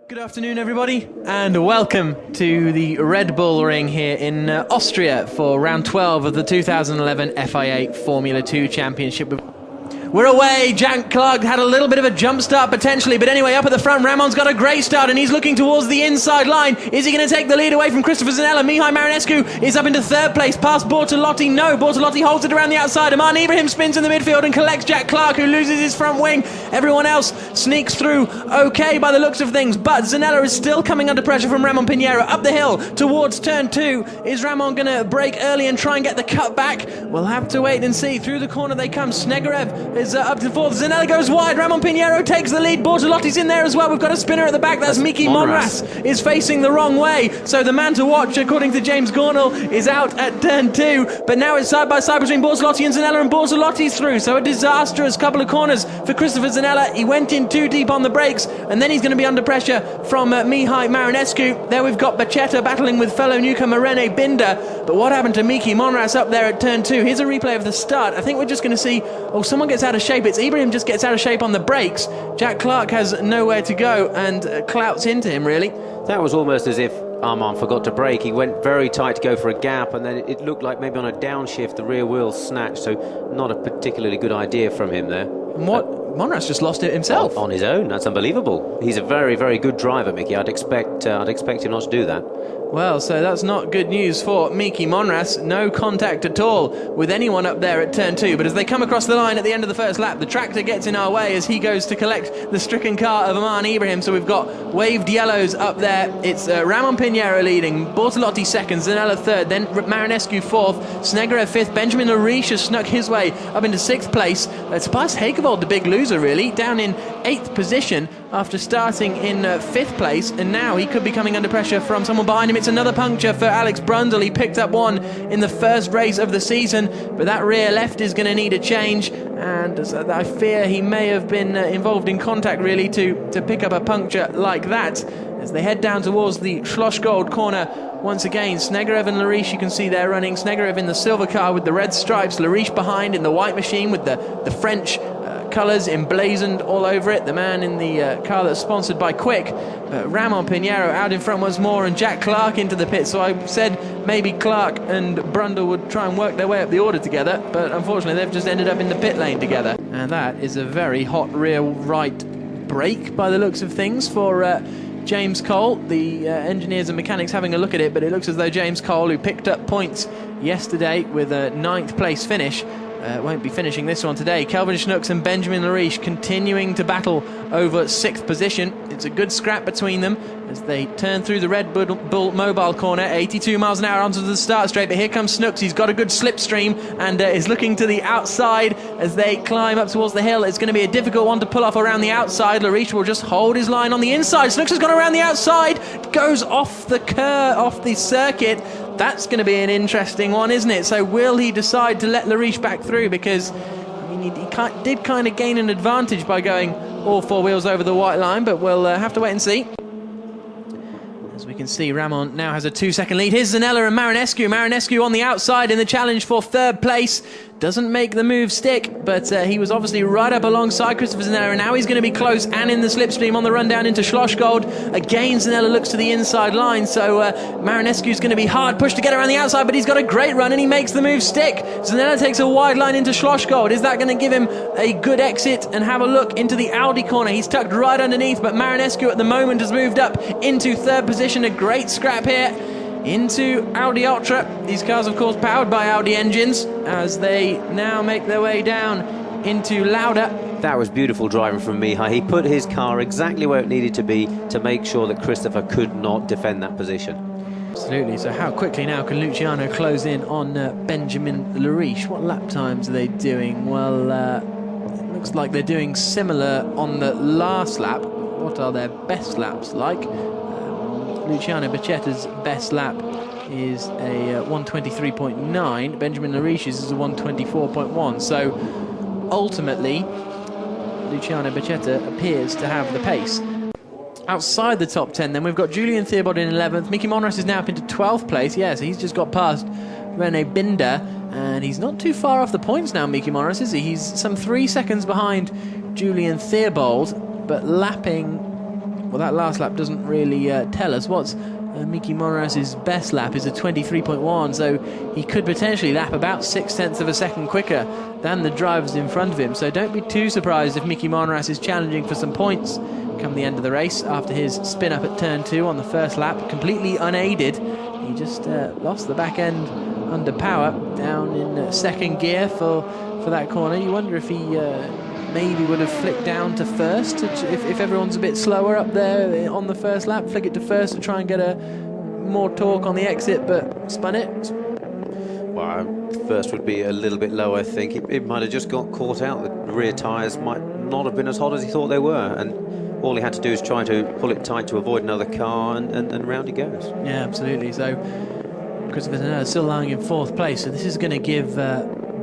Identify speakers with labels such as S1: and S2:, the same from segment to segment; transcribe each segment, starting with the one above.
S1: Good afternoon, everybody, and welcome to the Red Bull Ring here in Austria for round 12 of the 2011 FIA Formula 2 Championship. We're away. Jack Clark had a little bit of a jump start potentially, but anyway, up at the front, Ramon's got a great start and he's looking towards the inside line. Is he going to take the lead away from Christopher Zanella? Mihai Marinescu is up into third place, past Bortolotti. No, Bortolotti holds it around the outside. Aman Ibrahim spins in the midfield and collects Jack Clark, who loses his front wing. Everyone else sneaks through okay by the looks of things, but Zanella is still coming under pressure from Ramon Pinheiro. Up the hill towards turn 2. Is Ramon going to break early and try and get the cut back? We'll have to wait and see. Through the corner they come. Snegerev is up to fourth. Zanella goes wide. Ramon Pinheiro takes the lead. Bortolotti's in there as well. We've got a spinner at the back. That's Miki Monras is facing the wrong way. So the man to watch, according to James Gornall, is out at turn 2. But now it's side by side between Bortolotti and Zanella, and Bortolotti's through. So a disastrous couple of corners for Christopher Zanella. He went in too deep on the brakes, and then he's going to be under pressure from Mihai Marinescu. There we've got Bacchetta battling with fellow newcomer Rene Binder. But what happened to Miki Monras up there at turn 2? Here's a replay of the start. I think we're just going to see, someone gets out of shape. It's Ibrahim just gets out of shape on the brakes. Jack Clark has nowhere to go and clouts into him, really.
S2: That was almost as if Armand forgot to brake. He went very tight to go for a gap, and then it looked like maybe on a downshift the rear wheel snatched, so not a particularly good idea from him there.
S1: And what? Monras just lost it himself.
S2: On his own. That's unbelievable. He's a very, very good driver, Mickey. I'd expect him not to do that.
S1: Well, so that's not good news for Miki Monras. No contact at all with anyone up there at turn 2. But as they come across the line at the end of the first lap, the tractor gets in our way as he goes to collect the stricken car of Aman Ibrahim. So we've got waved yellows up there. It's Ramon Pinheiro leading, Bortolotti second, Zanella third, then Marinescu fourth, Snegerev fifth, Benjamin Lariche has snuck his way up into 6th place. Tobias Hakevold, the big loser really, down in 8th position after starting in 5th place, and now he could be coming under pressure from someone behind him. It's another puncture for Alex Brundle. He picked up one in the first race of the season, but that rear left is going to need a change, and I fear he may have been involved in contact really to pick up a puncture like that. As they head down towards the Schlossgold corner once again, Snegerev and Lariche, you can see they're running. Snegerev in the silver car with the red stripes, Lariche behind in the white machine with the French colours emblazoned all over it. The man in the car that's sponsored by Quick. Ramon Pinheiro out in front once more, and Jack Clark into the pit. So I said maybe Clark and Brundle would try and work their way up the order together, but unfortunately they've just ended up in the pit lane together. And that is a very hot rear right brake by the looks of things for James Cole. The engineers and mechanics having a look at it, but it looks as though James Cole, who picked up points yesterday with a 9th place finish, won't be finishing this one today. Kelvin Schnooks and Benjamin Lariche continuing to battle over 6th position. It's a good scrap between them as they turn through the Red Bull Mobile corner, 82 miles an hour onto the start straight. But here comes Schnooks. He's got a good slipstream and is looking to the outside as they climb up towards the hill. It's going to be a difficult one to pull off around the outside. Lariche will just hold his line on the inside. Schnooks has gone around the outside, goes off the curve, off the circuit. That's going to be an interesting one, isn't it? So will he decide to let Lariche back through? Because I mean, he did kind of gain an advantage by going all 4 wheels over the white line, but we'll have to wait and see. As we can see, Ramon now has a 2-second lead. Here's Zanella and Marinescu. Marinescu on the outside in the challenge for 3rd place. Doesn't make the move stick, but he was obviously right up alongside Christopher Zanella, and now he's going to be close and in the slipstream on the run down into Schlossgold. Again, Zanella looks to the inside line, so Marinescu's going to be hard pushed to get around the outside, but he's got a great run and he makes the move stick. Zanella takes a wide line into Schlossgold. Is that going to give him a good exit and have a look into the Audi corner? He's tucked right underneath, but Marinescu at the moment has moved up into 3rd position. A great scrap here into Audi Ultra. These cars, of course, powered by Audi engines, as they now make their way down into Lauda.
S2: That was beautiful driving from Mihai. He put his car exactly where it needed to be to make sure that Christopher could not defend that position.
S1: Absolutely. So how quickly now can Luciano close in on Benjamin Lariche? What lap times are they doing? Well, it looks like they're doing similar on the last lap. What are their best laps like? Luciano Bacchetta's best lap is a 1:23.9. Benjamin Lariche's is a 1:24.1. So ultimately, Luciano Bacchetta appears to have the pace. Outside the top 10, then we've got Julian Theobald in 11th. Miki Monras is now up into 12th place. Yes, he's just got past Rene Binder, and he's not too far off the points now, Miki Monras, is he? He's some 3 seconds behind Julian Theobald, but lapping well, that last lap doesn't really tell us. What's Miki Monras's best lap is a 23.1, so he could potentially lap about 0.6 of a second quicker than the drivers in front of him. So don't be too surprised if Miki Monras is challenging for some points come the end of the race after his spin up at turn 2 on the first lap, completely unaided. He just lost the back end under power down in second gear for that corner. You wonder if he maybe would have flicked down to first if everyone's a bit slower up there on the first lap, flick it to first to try and get a more torque on the exit, but spun it.
S2: Well, first would be a little bit low, I think. It might have just got caught out. The rear tyres might not have been as hot as he thought they were, and all he had to do is try to pull it tight to avoid another car, and round he goes. Yeah,
S1: absolutely. So Christopher Zanella still lying in 4th place, so this is going to give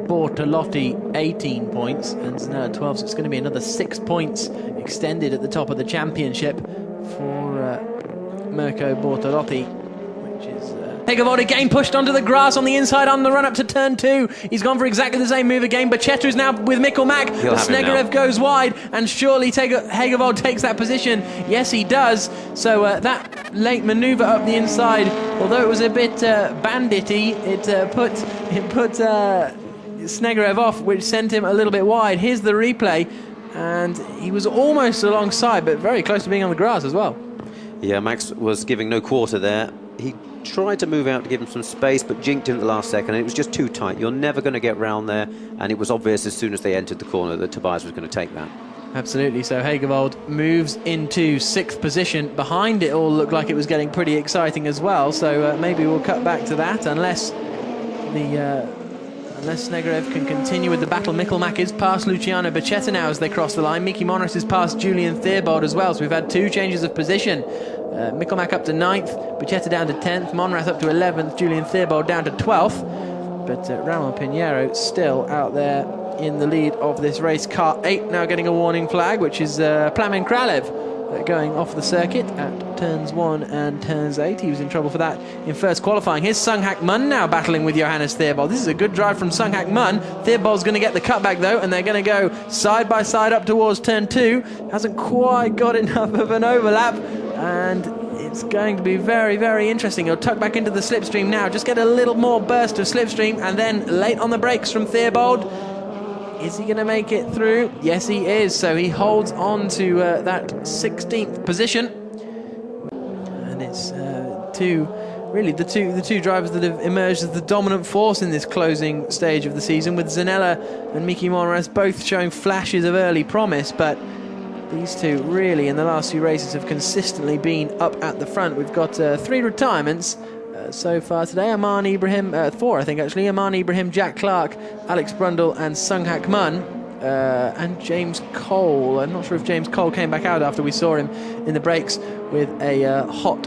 S1: Bortolotti 18 points and Zanella 12, so it's going to be another 6 points extended at the top of the championship for Mirko Bortolotti, which is Hegerwald again pushed onto the grass on the inside on the run up to turn 2. He's gone for exactly the same move again. Bacchetta is now with Mikkel Mack, but Snegerev goes wide, and surely Hegerwald takes that position. Yes, he does. So that late manoeuvre up the inside, although it was a bit bandity, it put Snegerev off, which sent him a little bit wide. Here's the replay, and he was almost alongside, but very close to being on the grass as well.
S2: Yeah, Max was giving no quarter there. He tried to move out to give him some space, but jinked him at the last second, and it was just too tight. You're never going to get round there, and it was obvious as soon as they entered the corner that Tobias was going to take that.
S1: Absolutely. So Hegerwald moves into 6th position. Behind it all looked like it was getting pretty exciting as well, so maybe we'll cut back to that unless Snegerev can continue with the battle. Mikkel Mack is past Luciano Bacchetta now as they cross the line. Miki Monras is past Julian Theobald as well, so we've had 2 changes of position. Mikkel Mack up to 9th, Bacchetta down to 10th, Monras up to 11th, Julian Theobald down to 12th. But Ramon Pinheiro still out there in the lead of this race. Car 8 now getting a warning flag, which is Plamen Kralev going off the circuit at turns 1 and turns 8. He was in trouble for that in first qualifying. Here's Sung Hak Mun now battling with Johannes Theobald. This is a good drive from Sung Hak Mun. Theobald's going to get the cutback though, and they're going to go side by side up towards turn 2. Hasn't quite got enough of an overlap, and it's going to be very, very interesting. He'll tuck back into the slipstream now, just get a little more burst of slipstream, and then late on the brakes from Theobald. Is he going to make it through? Yes, he is. So he holds on to that 16th position, and it's the two drivers that have emerged as the dominant force in this closing stage of the season, with Zanella and Miki Monras both showing flashes of early promise, but these two really in the last few races have consistently been up at the front. We've got 3 retirements so far today. Aman Ibrahim, 4 I think actually. Aman Ibrahim, Jack Clark, Alex Brundle and Sung Hak Mun, and James Cole. I'm not sure if James Cole came back out after we saw him in the brakes with a hot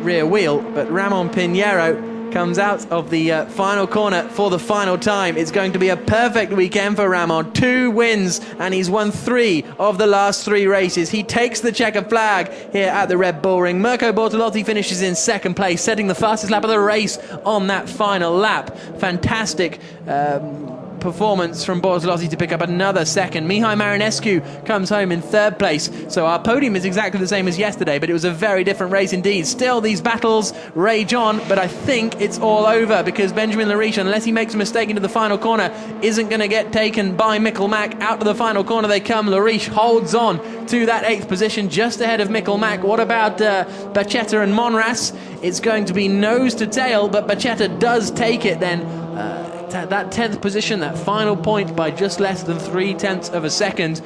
S1: rear wheel, but Ramon Pinheiro comes out of the final corner for the final time. It's going to be a perfect weekend for Ramon. 2 wins, and he's won 3 of the last 3 races. He takes the checkered flag here at the Red Bull Ring. Mirko Bortolotti finishes in 2nd place, setting the fastest lap of the race on that final lap. Fantastic performance from Bortolotti to pick up another 2nd. Mihai Marinescu comes home in 3rd place. So our podium is exactly the same as yesterday, but it was a very different race indeed. Still, these battles rage on, but I think it's all over because Benjamin Lariche, unless he makes a mistake into the final corner, isn't going to get taken by Mikkel Mack. Out to the final corner they come. Lariche holds on to that 8th position, just ahead of Mikkel Mack. What about Bacchetta and Monras? It's going to be nose to tail, but Bacchetta does take it then. That 10th position, that final point by just less than 0.3 of a second.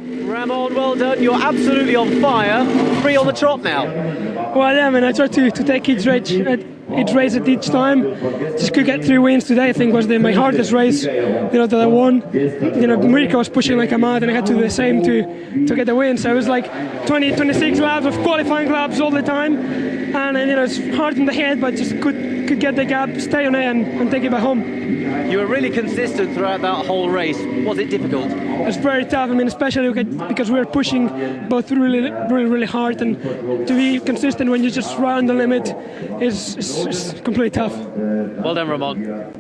S3: Ramon, well done. You're absolutely on fire. 3 on the trot now.
S4: Well, yeah, man. I tried to take each race at each time. Just could get 3 wins today. I think was my hardest race, that I won. Mirko was pushing like a mad, and I had to do the same to get the win. So it was like 26 laps of qualifying laps all the time, and it's hard in the head, but just could get the gap, stay on it, and take it back home.
S3: You were really consistent throughout that whole race. Was it difficult?
S4: It's very tough. I mean, especially because we were pushing both really hard, and to be consistent when you just run the limit is completely tough.
S3: Well done, Ramon.